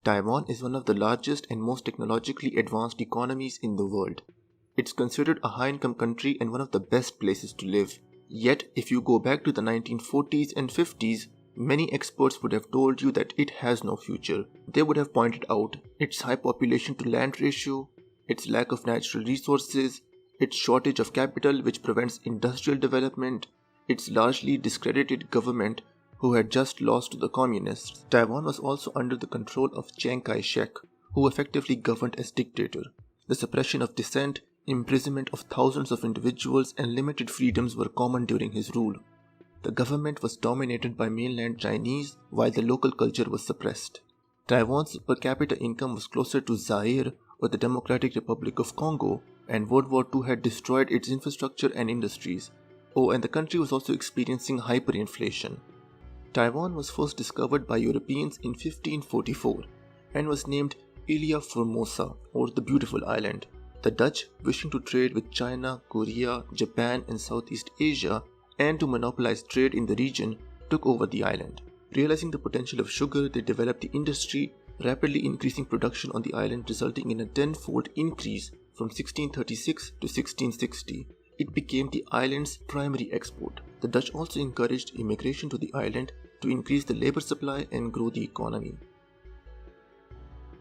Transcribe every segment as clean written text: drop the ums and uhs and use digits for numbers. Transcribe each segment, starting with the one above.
Taiwan is one of the largest and most technologically advanced economies in the world. It's considered a high-income country and one of the best places to live. Yet, if you go back to the 1940s and 50s, many experts would have told you that it has no future. They would have pointed out its high population to land ratio, its lack of natural resources, its shortage of capital which prevents industrial development, its largely discredited government who had just lost to the communists. Taiwan was also under the control of Chiang Kai-shek, who effectively governed as dictator. The suppression of dissent, imprisonment of thousands of individuals, and limited freedoms were common during his rule. The government was dominated by mainland Chinese, while the local culture was suppressed. Taiwan's per capita income was closer to Zaire or the Democratic Republic of Congo, and World War II had destroyed its infrastructure and industries. Oh, and the country was also experiencing hyperinflation. Taiwan was first discovered by Europeans in 1544 and was named Ilha Formosa, or the Beautiful Island. The Dutch, wishing to trade with China, Korea, Japan, and Southeast Asia, and to monopolize trade in the region, took over the island. Realizing the potential of sugar, they developed the industry, rapidly increasing production on the island, resulting in a tenfold increase from 1636 to 1660. It became the island's primary export. The Dutch also encouraged immigration to the island to increase the labor supply and grow the economy.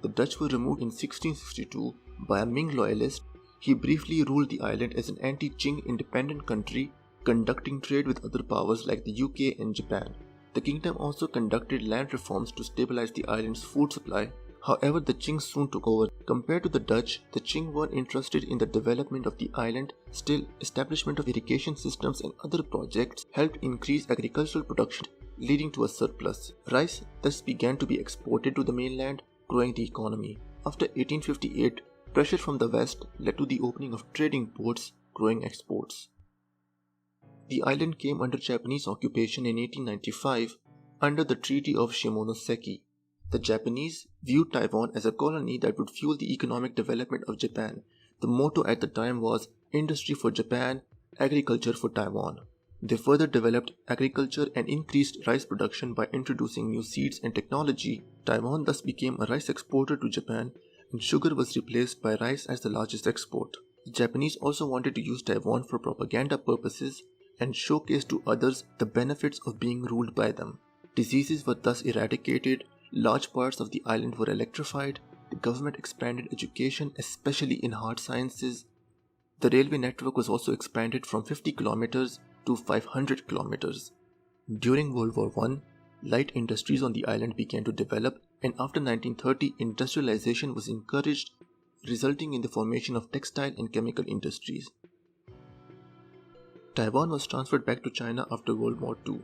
The Dutch were removed in 1662 by a Ming loyalist. He briefly ruled the island as an anti-Qing independent country, conducting trade with other powers like the UK and Japan. The kingdom also conducted land reforms to stabilize the island's food supply. However, the Qing soon took over. Compared to the Dutch, the Qing weren't interested in the development of the island. Still, establishment of irrigation systems and other projects helped increase agricultural production, leading to a surplus. Rice thus began to be exported to the mainland, growing the economy. After 1858, pressure from the West led to the opening of trading ports, growing exports. The island came under Japanese occupation in 1895 under the Treaty of Shimonoseki. The Japanese viewed Taiwan as a colony that would fuel the economic development of Japan. The motto at the time was Industry for Japan, Agriculture for Taiwan. They further developed agriculture and increased rice production by introducing new seeds and technology. Taiwan thus became a rice exporter to Japan, and sugar was replaced by rice as the largest export. The Japanese also wanted to use Taiwan for propaganda purposes and showcase to others the benefits of being ruled by them. Diseases were thus eradicated, large parts of the island were electrified, the government expanded education, especially in hard sciences. The railway network was also expanded from 50 kilometers to 500 kilometers. During World War I, light industries on the island began to develop, and after 1930, industrialization was encouraged, resulting in the formation of textile and chemical industries. Taiwan was transferred back to China after World War II.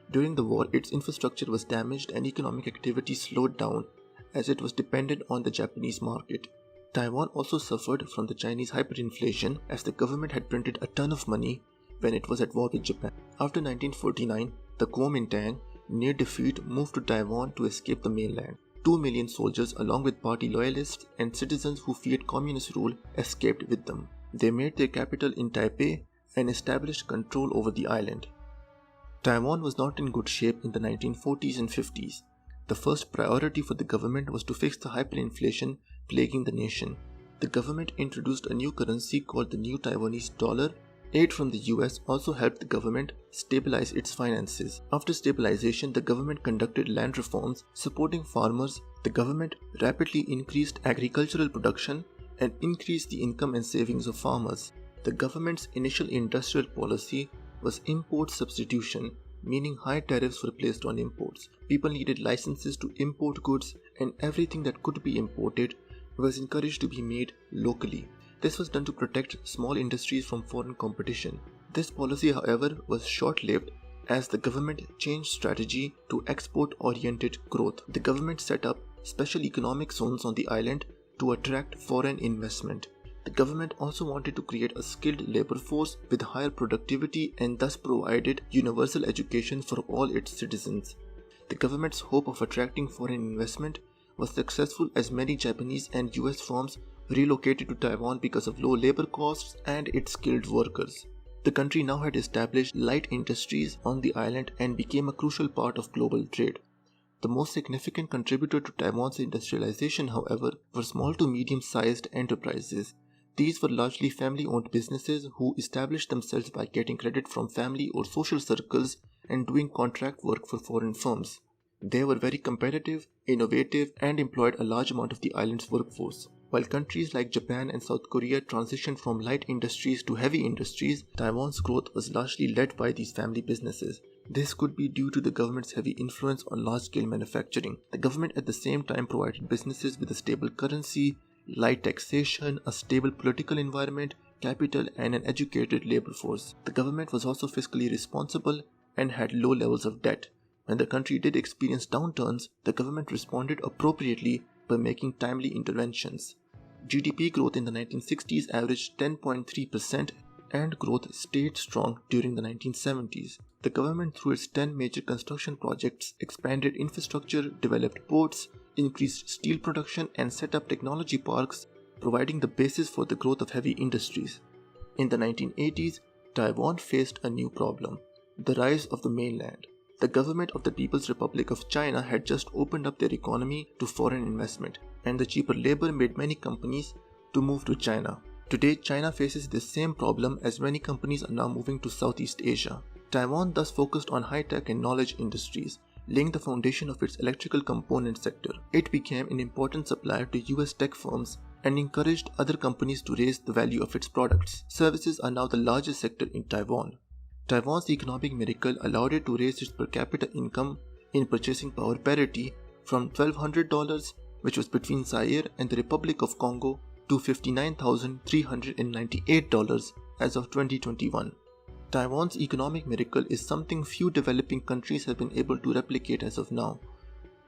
During the war, its infrastructure was damaged and economic activity slowed down as it was dependent on the Japanese market. Taiwan also suffered from the Chinese hyperinflation as the government had printed a ton of money when it was at war with Japan. After 1949, the Kuomintang, near defeat, moved to Taiwan to escape the mainland. 2 million soldiers, along with party loyalists and citizens who feared communist rule, escaped with them. They made their capital in Taipei and established control over the island. Taiwan was not in good shape in the 1940s and 50s. The first priority for the government was to fix the hyperinflation plaguing the nation. The government introduced a new currency called the New Taiwanese Dollar. Aid from the US also helped the government stabilize its finances. After stabilization, the government conducted land reforms supporting farmers. The government rapidly increased agricultural production and increased the income and savings of farmers. The government's initial industrial policy was import substitution, meaning high tariffs were placed on imports. People needed licenses to import goods, and everything that could be imported was encouraged to be made locally. This was done to protect small industries from foreign competition. This policy, however, was short-lived as the government changed strategy to export-oriented growth. The government set up special economic zones on the island to attract foreign investment. The government also wanted to create a skilled labor force with higher productivity and thus provided universal education for all its citizens. The government's hope of attracting foreign investment was successful as many Japanese and US firms relocated to Taiwan because of low labor costs and its skilled workers. The country now had established light industries on the island and became a crucial part of global trade. The most significant contributor to Taiwan's industrialization, however, were small to medium-sized enterprises. These were largely family-owned businesses who established themselves by getting credit from family or social circles and doing contract work for foreign firms. They were very competitive, innovative, and employed a large amount of the island's workforce. While countries like Japan and South Korea transitioned from light industries to heavy industries, Taiwan's growth was largely led by these family businesses. This could be due to the government's heavy influence on large-scale manufacturing. The government at the same time provided businesses with a stable currency, light taxation, a stable political environment, capital, and an educated labor force. The government was also fiscally responsible and had low levels of debt. When the country did experience downturns, the government responded appropriately by making timely interventions. GDP growth in the 1960s averaged 10.3% and growth stayed strong during the 1970s. The government, through its 10 major construction projects, expanded infrastructure, developed ports, increased steel production, and set up technology parks, providing the basis for the growth of heavy industries. In the 1980s, Taiwan faced a new problem: the rise of the mainland. The government of the People's Republic of China had just opened up their economy to foreign investment, and the cheaper labor made many companies to move to China. Today, China faces the same problem as many companies are now moving to Southeast Asia. Taiwan thus focused on high-tech and knowledge industries, laying the foundation of its electrical component sector. It became an important supplier to US tech firms and encouraged other companies to raise the value of its products. Services are now the largest sector in Taiwan. Taiwan's economic miracle allowed it to raise its per capita income in purchasing power parity from $1,200, which was between Zaire and the Republic of Congo, to $59,398 as of 2021. Taiwan's economic miracle is something few developing countries have been able to replicate as of now.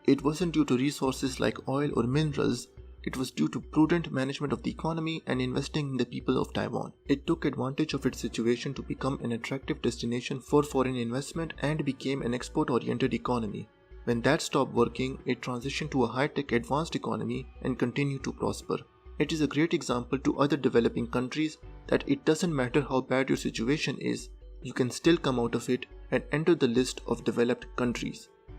It wasn't due to resources like oil or minerals. It was due to prudent management of the economy and investing in the people of Taiwan. It took advantage of its situation to become an attractive destination for foreign investment and became an export-oriented economy. When that stopped working, it transitioned to a high-tech advanced economy and continued to prosper. It is a great example to other developing countries that it doesn't matter how bad your situation is, you can still come out of it and enter the list of developed countries.